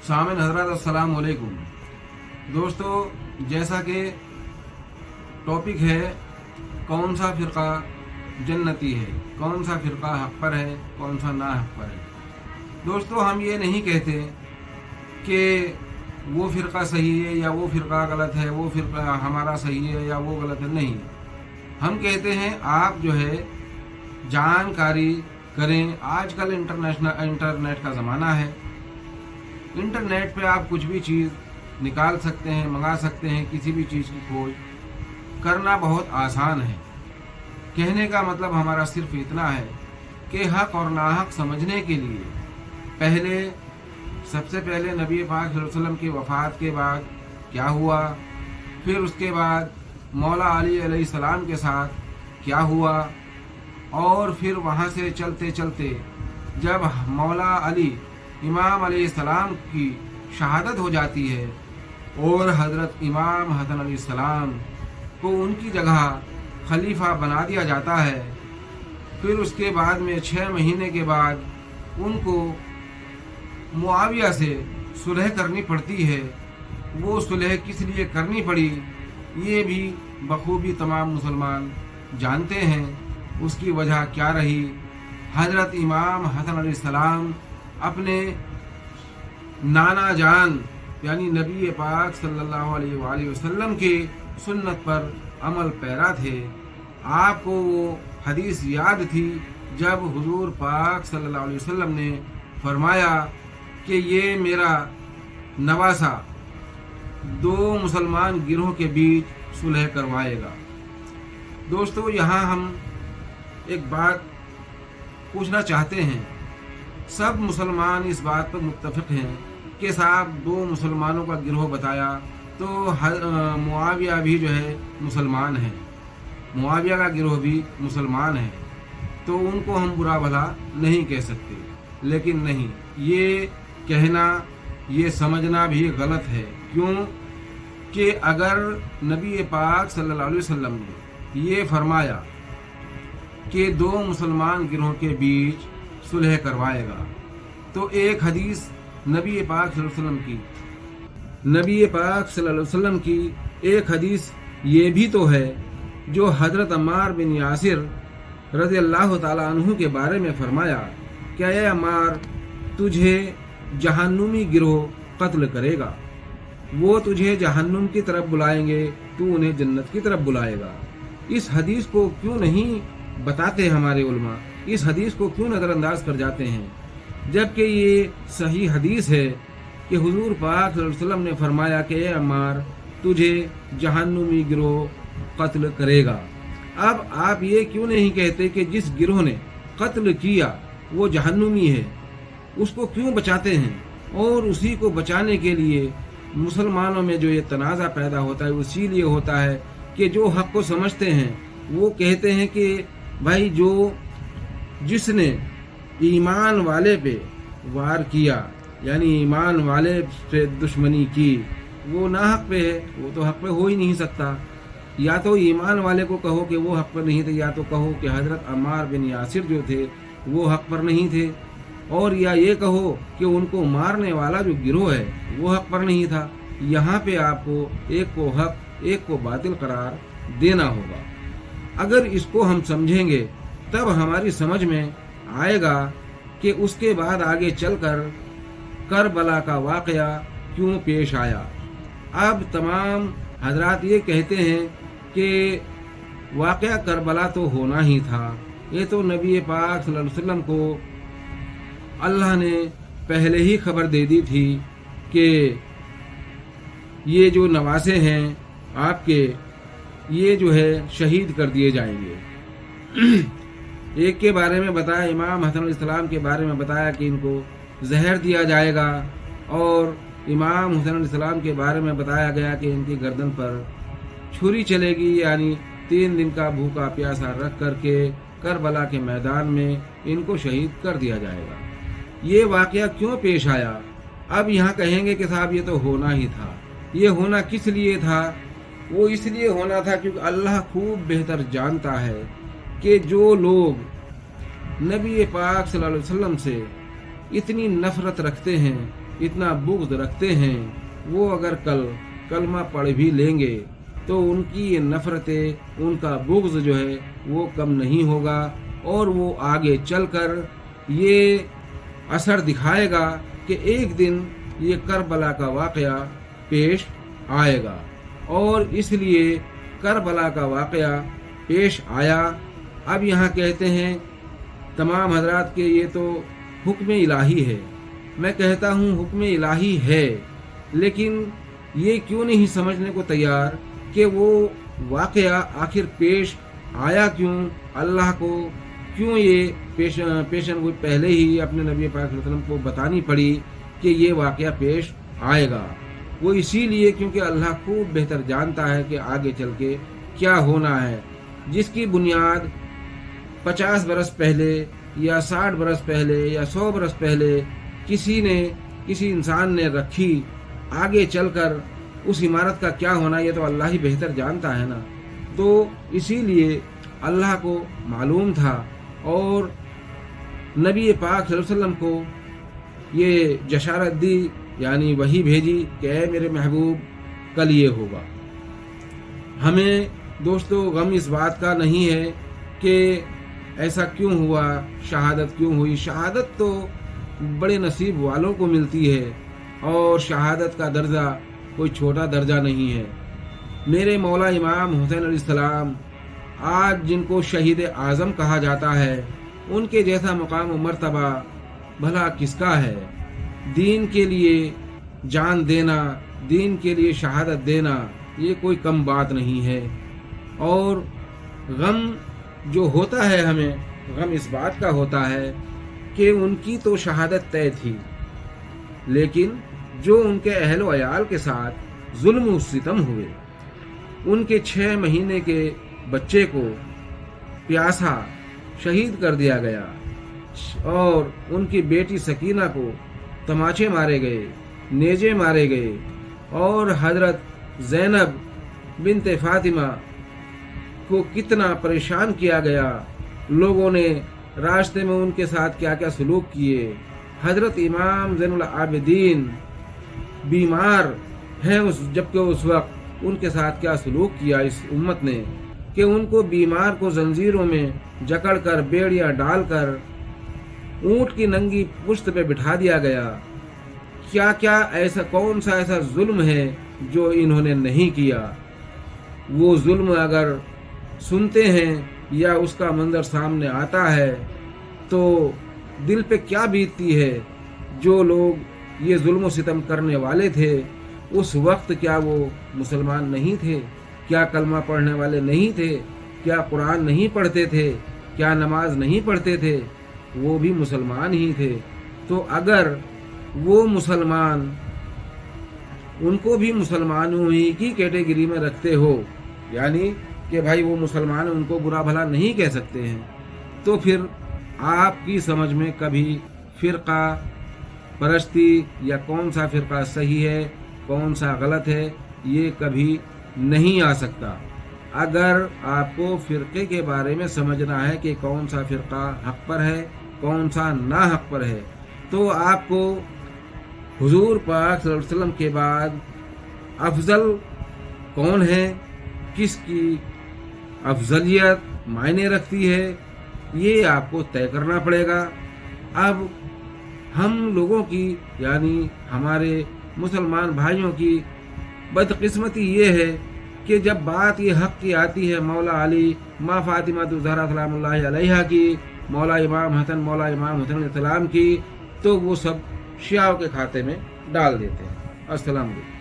सामिन हज़रात अस्सलाम वालेकुम। दोस्तों, जैसा कि टॉपिक है कौन सा फ़िरक़ा जन्नती है, कौन सा फ़िरक़ा हक़ पर है, कौन सा ना हक़ पर है। दोस्तों, हम ये नहीं कहते कि वो फ़िरक़ा सही है या वो फ़िरक़ा गलत है, वो फ़िरक़ा हमारा सही है या वो गलत है, नहीं। हम कहते हैं आप जो है जानकारी करें। आजकल इंटरनेट का ज़माना है। इंटरनेट पे आप कुछ भी चीज़ निकाल सकते हैं, मंगा सकते हैं। किसी भी चीज़ की खोज करना बहुत आसान है। कहने का मतलब हमारा सिर्फ इतना है कि हक़ और नाहक़ समझने के लिए सबसे पहले नबी पाक सल्लल्लाहु अलैहि वसल्लम की वफ़ात के बाद क्या हुआ, फिर उसके बाद मौला अली अलैहिस्सलाम के साथ क्या हुआ, और फिर वहाँ से चलते चलते जब मौला अली इमाम अलैहिस्सलाम की शहादत हो जाती है और हज़रत इमाम हसन अलैहिस्सलाम को उनकी जगह खलीफा बना दिया जाता है, फिर उसके बाद में 6 महीने के बाद उनको मुआविया से सुलह करनी पड़ती है। वो सुलह किस लिए करनी पड़ी ये भी बखूबी तमाम मुसलमान जानते हैं। उसकी वजह क्या रही? हज़रत इमाम हसन अलैहिस्सलाम अपने नाना जान यानी नबी पाक सल्लल्लाहु अलैहि वसल्लम के सुन्नत पर अमल पैरा थे। आपको वो हदीस याद थी जब हुजूर पाक सल्लल्लाहु अलैहि वसल्लम ने फरमाया कि ये मेरा नवासा 2 मुसलमान गिरोह के बीच सुलह करवाएगा। दोस्तों, यहाँ हम एक बात पूछना चाहते हैं। सब मुसलमान इस बात पर मुत्तफिक हैं कि साहब 2 मुसलमानों का गिरोह बताया तो मुआविया भी जो है मुसलमान है, मुआविया का गिरोह भी मुसलमान है, तो उनको हम बुरा भला नहीं कह सकते। लेकिन नहीं, ये कहना, ये समझना भी गलत है। क्यों कि अगर नबी पाक सल्लल्लाहु अलैहि वसल्लम ने ये फरमाया कि 2 मुसलमान गिरोह के बीच सुलह करवाएगा, तो एक हदीस नबी पाक सल्लल्लाहु अलैहि वसल्लम की एक हदीस ये भी तो है जो हज़रत अम्मार बिन यासिर रज़ी अल्लाह ताला अन्हु के बारे में फरमाया, क्या ये अम्मार तुझे जहन्नुमी गिरोह कत्ल करेगा, वो तुझे जहन्नुम की तरफ बुलाएंगे, तू उन्हें जन्नत की तरफ बुलाएगा। इस हदीस को क्यों नहीं बताते हमारे उलमा? इस हदीस को क्यों नज़रअंदाज कर जाते हैं, जबकि ये सही हदीस है कि हुजूर पाक सल्लल्लाहु अलैहि वसल्लम ने फरमाया कि ए अम्मार तुझे जहन्नुमी गिरोह कत्ल करेगा। अब आप ये क्यों नहीं कहते कि जिस गिरोह ने कत्ल किया वो जहन्नुमी है, उसको क्यों बचाते हैं? और उसी को बचाने के लिए मुसलमानों में जो ये तनाज़ा पैदा होता है उसी लिए होता है कि जो हक़ को समझते हैं वो कहते हैं कि भाई जिसने ईमान वाले पे वार किया यानी ईमान वाले से दुश्मनी की, वो ना हक़ पे है, वो तो हक़ पे हो ही नहीं सकता। या तो ईमान वाले को कहो कि वो हक़ पर नहीं थे, या तो कहो कि हज़रत अम्मार बिन यासिर जो थे वो हक़ पर नहीं थे, और या ये कहो कि उनको मारने वाला जो गिरोह है वो हक़ पर नहीं था। यहाँ पे आपको एक को हक़ एक को बातिल करार देना होगा। अगर इसको हम समझेंगे तब हमारी समझ में आएगा कि उसके बाद आगे चलकर करबला का वाक़या क्यों पेश आया। अब तमाम हजरात ये कहते हैं कि वाक़या करबला तो होना ही था, ये तो नबी पाक सल्लल्लाहु अलैहि वसल्लम को अल्लाह ने पहले ही खबर दे दी थी कि ये जो नवासे हैं आपके, ये जो है शहीद कर दिए जाएंगे। एक के बारे में बताया, इमाम हसन अलैहिस्सलाम के बारे में बताया कि इनको जहर दिया जाएगा, और इमाम हुसैन अलैहिस्सलाम के बारे में बताया गया कि इनकी गर्दन पर छुरी चलेगी, यानी 3 दिन का भूखा प्यासा रख करके करबला के मैदान में इनको शहीद कर दिया जाएगा। ये वाक़या क्यों पेश आया? अब यहाँ कहेंगे कि साहब ये तो होना ही था। ये होना किस लिए था? वो इसलिए होना था क्योंकि अल्लाह खूब बेहतर जानता है कि जो लोग नबी पाक सल्लल्लाहु अलैहि वसल्लम से इतनी नफ़रत रखते हैं, اتنا بغض رکھتے ہیں وہ اگر کل کلمہ پڑھ بھی لیں گے تو ان کی یہ نفرتیں، ان کا بغض جو ہے وہ کم نہیں ہوگا، اور وہ آگے چل کر یہ اثر دکھائے گا کہ ایک دن یہ کربلا کا واقعہ پیش آئے گا۔ اور اس لیے کربلا کا واقعہ پیش آیا۔ اب یہاں کہتے ہیں تمام حضرات کہ یہ تو حکم الہی ہے۔ میں کہتا ہوں حکم الہی ہے، لیکن یہ کیوں نہیں سمجھنے کو تیار کہ وہ واقعہ آخر پیش آیا کیوں؟ اللہ کو کیوں یہ پیشن گوئی پہلے ہی اپنے نبی پاک صلی اللہ علیہ وسلم کو بتانی پڑی کہ یہ واقعہ پیش آئے گا؟ وہ اسی لیے کیونکہ اللہ خوب بہتر جانتا ہے کہ آگے چل کے کیا ہونا ہے۔ جس کی بنیاد 50 برس پہلے یا 60 برس پہلے یا 100 برس پہلے کسی انسان نے رکھی، آگے چل کر اس عمارت کا کیا ہونا یہ تو اللہ ہی بہتر جانتا ہے نا۔ تو اسی لیے اللہ کو معلوم تھا اور نبی پاک صلی اللہ علیہ وسلم کو یہ جشارت دی، یعنی وحی بھیجی کہ اے میرے محبوب کل یہ ہوگا۔ ہمیں دوستو غم اس بات کا نہیں ہے کہ ایسا کیوں ہوا، شہادت کیوں ہوئی۔ شہادت تو بڑے نصیب والوں کو ملتی ہے، اور شہادت کا درجہ کوئی چھوٹا درجہ نہیں ہے۔ میرے مولا امام حسین علیہ السلام آج جن کو شہید اعظم کہا جاتا ہے، ان کے جیسا مقام و مرتبہ بھلا کس کا ہے؟ دین کے لیے جان دینا، دین کے لیے شہادت دینا یہ کوئی کم بات نہیں ہے۔ اور غم جو ہوتا ہے ہمیں، غم اس بات کا ہوتا ہے کہ ان کی تو شہادت طے تھی، لیکن جو ان کے اہل و عیال کے ساتھ ظلم و ستم ہوئے، ان کے 6 مہینے کے بچے کو پیاسا شہید کر دیا گیا، اور ان کی بیٹی سکینہ کو تماچے مارے گئے، نیزے مارے گئے، اور حضرت زینب بنت فاطمہ کو کتنا پریشان کیا گیا، لوگوں نے راستے میں ان کے ساتھ کیا کیا سلوک کیے۔ حضرت امام زین العابدین بیمار ہیں جبکہ اس وقت ان کے ساتھ کیا سلوک کیا اس امت نے کہ ان کو بیمار کو زنجیروں میں جکڑ کر، بیڑیاں ڈال کر اونٹ کی ننگی پشت پہ بٹھا دیا گیا۔ کیا کیا ایسا، کون سا ایسا ظلم ہے جو انہوں نے نہیں کیا؟ وہ ظلم اگر سنتے ہیں یا اس کا منظر سامنے آتا ہے تو دل پہ کیا بیتتی ہے۔ جو لوگ یہ ظلم و ستم کرنے والے تھے اس وقت کیا وہ مسلمان نہیں تھے؟ کیا کلمہ پڑھنے والے نہیں تھے؟ کیا قرآن نہیں پڑھتے تھے؟ کیا نماز نہیں پڑھتے تھے؟ وہ بھی مسلمان ہی تھے۔ تو اگر وہ مسلمان ان کو بھی مسلمانوں ہی کی کیٹیگری میں رکھتے ہو، یعنی کہ بھائی وہ مسلمان ان کو برا بھلا نہیں کہہ سکتے ہیں، تو پھر آپ کی سمجھ میں کبھی فرقہ پرستی یا کون سا فرقہ صحیح ہے کون سا غلط ہے یہ کبھی نہیں آ سکتا۔ اگر آپ کو فرقے کے بارے میں سمجھنا ہے کہ کون سا فرقہ حق پر ہے کون سا نا حق پر ہے، تو آپ کو حضور پاک صلی اللہ علیہ وسلم کے بعد افضل کون ہے، کس کی افضلیت معنی رکھتی ہے، یہ آپ کو طے کرنا پڑے گا۔ اب ہم لوگوں کی یعنی ہمارے مسلمان بھائیوں کی بدقسمتی یہ ہے کہ جب بات یہ حق کی آتی ہے مولا علی، ماں فاطمہ الزہرا سلام اللہ علیہا کی، مولا امام حسن، مولا امام حسین علیہ السلام کی، تو وہ سب شیعوں کے کھاتے میں ڈال دیتے ہیں۔ السلام علیکم۔